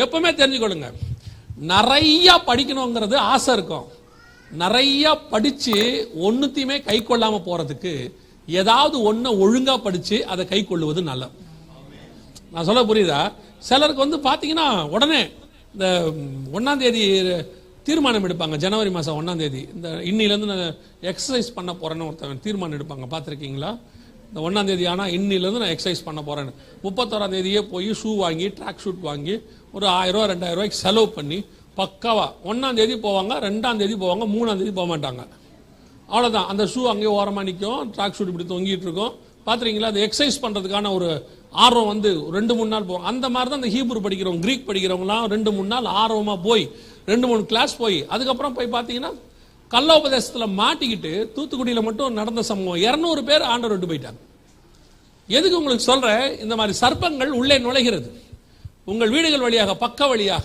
எப்பவுமே தெரிஞ்சுக்கொள்ளுங்க, நிறைய படிக்கணுங்கிறது ஆசை இருக்கும். நிறைய படிச்சு ஒன்னுத்தையுமே கை கொள்ளாம போறதுக்கு ஏதாவது ஒன்ன ஒழுங்கா படிச்சு அதை கை கொள்ளுவது நல்லது. நான் சொல்ல புரியுதா? சிலருக்கு பாத்தீங்கன்னா உடனே இந்த 1ஆம் தேதி தீர்மானம் எடுப்பாங்க. ஜனவரி மாசம் 1ஆம் தேதி இந்த இன்னிலிருந்து நான் எக்ஸசைஸ் பண்ண போறேன்னு ஒருத்தவங்க தீர்மானம் எடுப்பாங்க. பார்த்துருக்கீங்களா? இந்த 1ஆம் தேதி ஆனால் இன்னிலிருந்து நான் எக்ஸசைஸ் பண்ண போறேன்னு 31ஆம் தேதியே போய் ஷூ வாங்கி ட்ராக் ஷூட் வாங்கி ஒரு 1000 ரூபா 2000 ரூபாய்க்கு செலவு பண்ணி பக்காவா 1ஆம் தேதி போவாங்க, 2ஆம் தேதி போவாங்க, 3ஆம் தேதி போக மாட்டாங்க. அவ்வளோதான். அந்த ஷூ அங்கேயே ஓரமாக நிற்கும், ட்ராக் ஷூட் இப்படி தொங்கிட்டு இருக்கும். பார்த்துருக்கீங்களா? அது எக்ஸசைஸ் பண்ணுறதுக்கான ஒரு ஆர்வம் 2-3 நாள் போவாங்க. அந்த மாதிரி தான் இந்த ஹீப்ரு படிக்கிறவங்க, கிரீக் படிக்கிறவங்களாம் 2-3 நாள் ஆர்வமாக போய் 2-3 கிளாஸ் போய் அதுக்கப்புறம் போய் பார்த்தீங்கன்னா கள்ளோபதேசத்தில் மாட்டிக்கிட்டு தூத்துக்குடியில் மட்டும் நடந்த சம்பவம் 200 பேர் ஆண்டவர் விட்டு போயிட்டாங்க. எதுக்கு உங்களுக்கு சொல்றேன்? இந்த மாதிரி சர்ப்பங்கள் உள்ளே நுழைகிறது, உங்கள் வீடுகள் வழியாக, பக்க வழியாக.